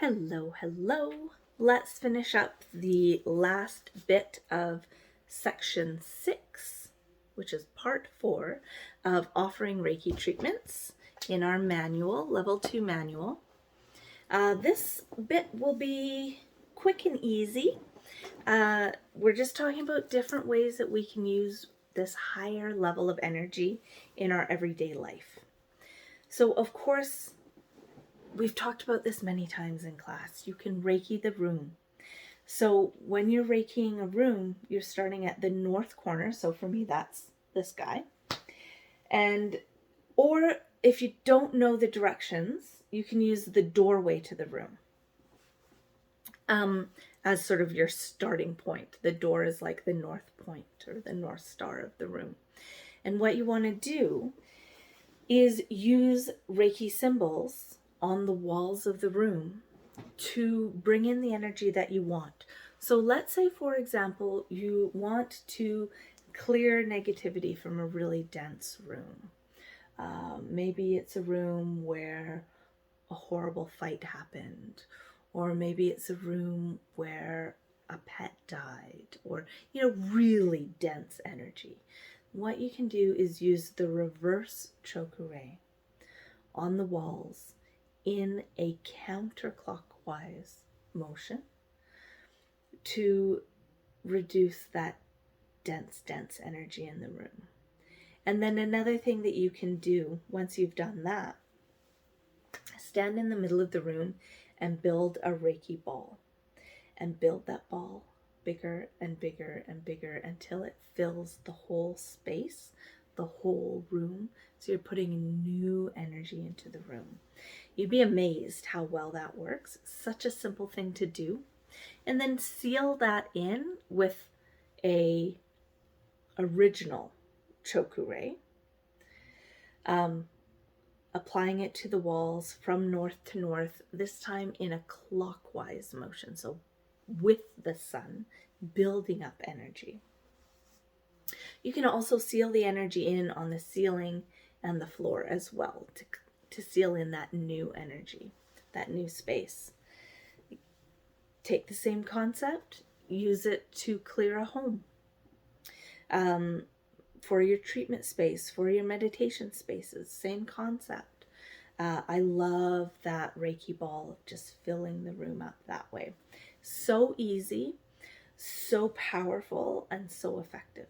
Hello, hello. Let's finish up the last bit of section 6, which is part 4 of offering Reiki treatments in our manual, level 2 manual. This bit will be quick and easy. We're just talking about different ways that we can use this higher level of energy in our everyday life. So, of course, we've talked about this many times in class. You can Reiki the room. So when you're Reikiing a room, you're starting at the north corner. So for me, that's this guy. Or if you don't know the directions, you can use the doorway to the room as sort of your starting point. The door is like the north point or the north star of the room. And what you want to do is use Reiki symbols on the walls of the room to bring in the energy that you want. So let's say, for example, you want to clear negativity from a really dense room. Maybe it's a room where a horrible fight happened, or maybe it's a room where a pet died, or, really dense energy. What you can do is use the reverse chokure on the walls in a counterclockwise motion to reduce that dense energy in the room. And then another thing that you can do once you've done that, stand in the middle of the room and build a Reiki ball, and build that ball bigger and bigger and bigger until it fills the whole space, the whole room. So you're putting new energy into the room. You'd be amazed how well that works. Such a simple thing to do. And then seal that in with a original chokure, applying it to the walls from north to north, this time in a clockwise motion. So with the sun, building up energy. You can also seal the energy in on the ceiling and the floor as well to seal in that new energy, that new space. Take the same concept, use it to clear a home, for your treatment space, for your meditation spaces, same concept. I love that Reiki ball, just filling the room up that way. So easy, so powerful, and so effective.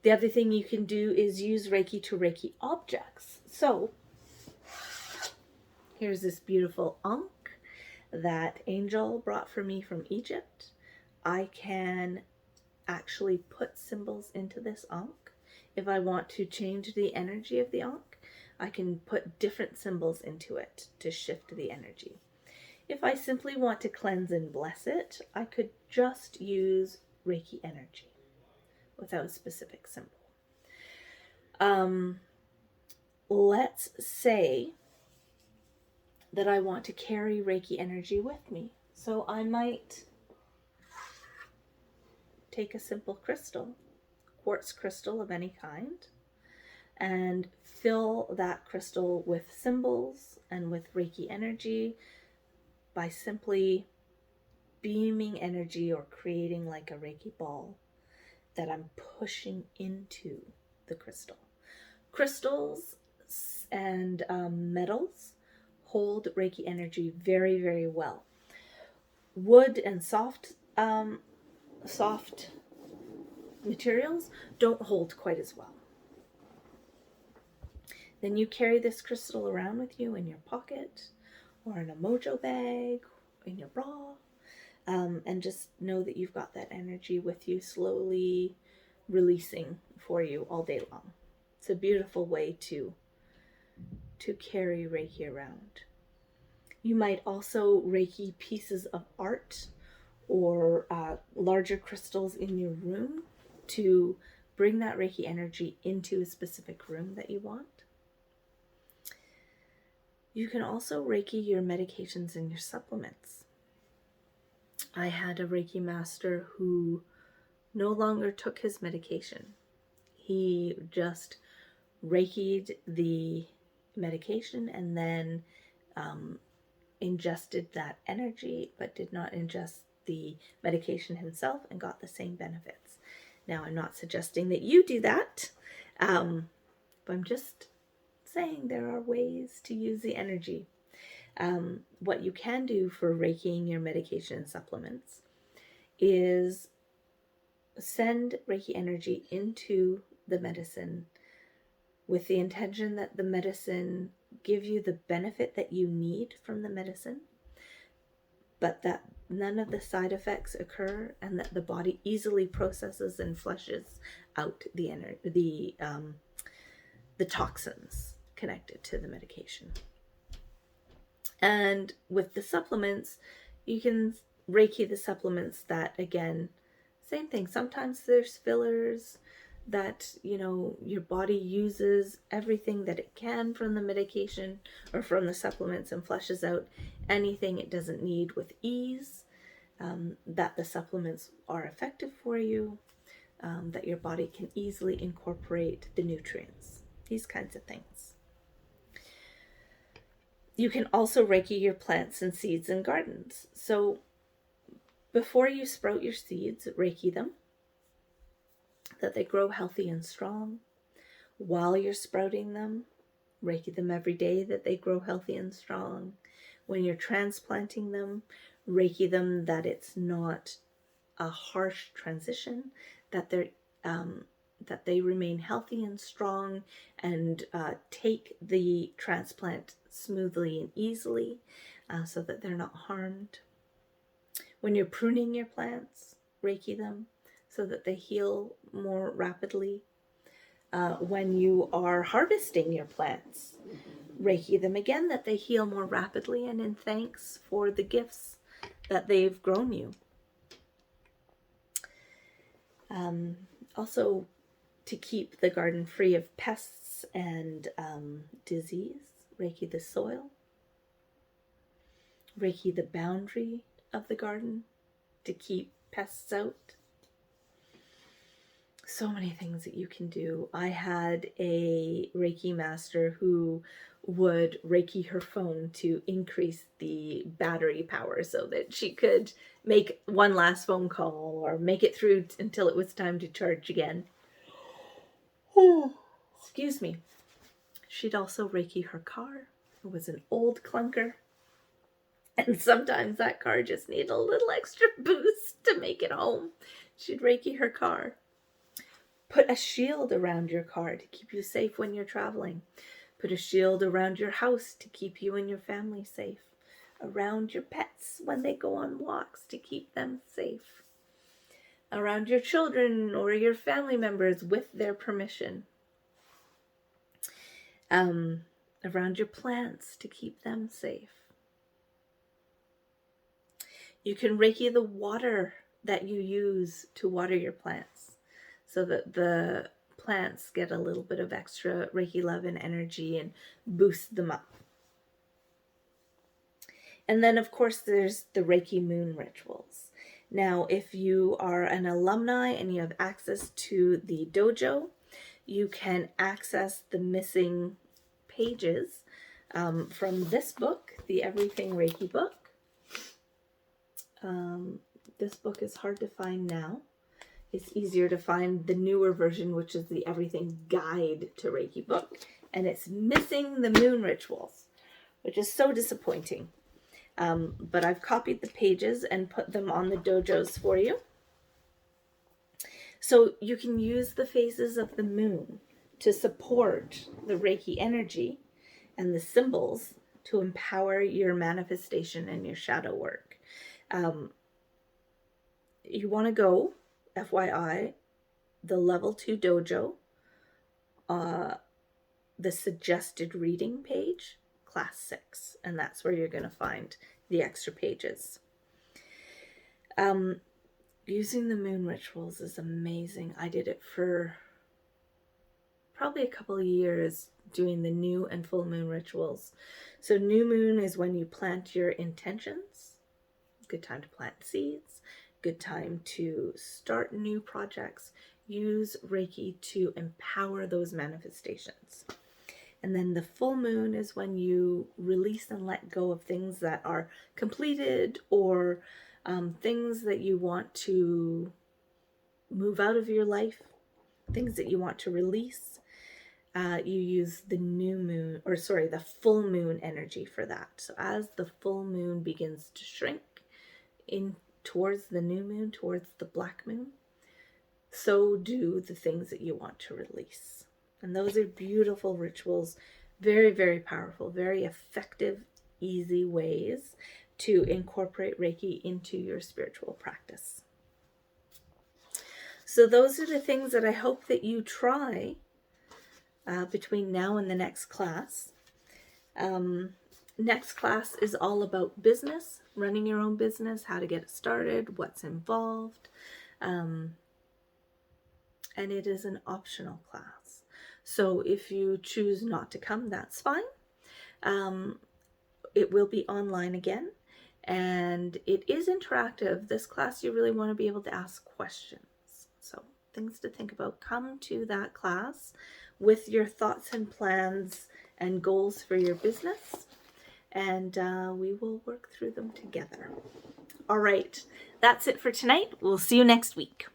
The other thing you can do is use Reiki to Reiki objects. So here's this beautiful ankh that Angel brought for me from Egypt. I can actually put symbols into this ankh. If I want to change the energy of the ankh, I can put different symbols into it to shift the energy. If I simply want to cleanse and bless it, I could just use Reiki Energy without a specific symbol. Let's say that I want to carry Reiki energy with me. So I might take a simple crystal, quartz crystal of any kind, and fill that crystal with symbols and with Reiki energy by simply beaming energy or creating like a Reiki ball that I'm pushing into the crystal. Crystals and metals hold Reiki energy very, very well. Wood and soft materials don't hold quite as well. Then you carry this crystal around with you in your pocket or in a mojo bag, in your bra, and just know that you've got that energy with you, slowly releasing for you all day long. It's a beautiful way to carry Reiki around. You might also Reiki pieces of art or larger crystals in your room to bring that Reiki energy into a specific room that you want. You can also Reiki your medications and your supplements. I had a Reiki master who no longer took his medication. He just Reiki'd the medication and then ingested that energy but did not ingest the medication himself and got the same benefits. Now, I'm not suggesting that you do that, but I'm just saying there are ways to use the energy. What you can do for Reikiing your medication and supplements is send Reiki energy into the medicine with the intention that the medicine give you the benefit that you need from the medicine, but that none of the side effects occur, and that the body easily processes and flushes out the toxins connected to the medication. And with the supplements, you can Reiki the supplements that, again, same thing. Sometimes there's fillers that, your body uses everything that it can from the medication or from the supplements and flushes out anything it doesn't need with ease, that the supplements are effective for you, that your body can easily incorporate the nutrients, these kinds of things. You can also Reiki your plants and seeds and gardens. So before you sprout your seeds, Reiki them, that they grow healthy and strong. While you're sprouting them, Reiki them every day, that they grow healthy and strong. When you're transplanting them, Reiki them that it's not a harsh transition, that they remain healthy and strong and take the transplant smoothly and easily, so that they're not harmed. When you're pruning your plants, Reiki them so that they heal more rapidly. When you are harvesting your plants, Reiki them again that they heal more rapidly and in thanks for the gifts that they've grown you. Also, to keep the garden free of pests and disease, Reiki the soil, Reiki the boundary of the garden to keep pests out. So many things that you can do. I had a Reiki master who would Reiki her phone to increase the battery power so that she could make one last phone call or make it through until it was time to charge again. Excuse me. She'd also Reiki her car. It was an old clunker. And sometimes that car just needed a little extra boost to make it home. She'd Reiki her car. Put a shield around your car to keep you safe when you're traveling. Put a shield around your house to keep you and your family safe. Around your pets when they go on walks to keep them safe. Around your children or your family members with their permission. Around your plants to keep them safe. You can Reiki the water that you use to water your plants, so that the plants get a little bit of extra Reiki love and energy and boost them up. And then, of course, there's the Reiki moon rituals. Now, if you are an alumni and you have access to the dojo, you can access the missing pages from this book, the Everything Reiki book. This book is hard to find now. It's easier to find the newer version, which is the Everything Guide to Reiki book. And it's missing the moon rituals, which is so disappointing. But I've copied the pages and put them on the dojos for you. So you can use the phases of the moon to support the Reiki energy and the symbols to empower your manifestation and your shadow work. You want to go, FYI, the level 2 dojo, the suggested reading page, Class 6, and that's where you're going to find the extra pages. Using the moon rituals is amazing. I did it for probably a couple of years, doing the new and full moon rituals. So new moon is when you plant your intentions. Good time to plant seeds. Good time to start new projects. Use Reiki to empower those manifestations. And then the full moon is when you release and let go of things that are completed, or things that you want to move out of your life, things that you want to release. You use the the full moon energy for that. So as the full moon begins to shrink in towards the new moon, towards the black moon, so do the things that you want to release. And those are beautiful rituals, very, very powerful, very effective, easy ways to incorporate Reiki into your spiritual practice. So those are the things that I hope that you try between now and the next class. Next class is all about business, running your own business, how to get it started, what's involved. And it is an optional class. So if you choose not to come, that's fine. It will be online again, and it is interactive. This class, you really want to be able to ask questions. So things to think about. Come to that class with your thoughts and plans and goals for your business, and we will work through them together. All right, that's it for tonight. We'll see you next week.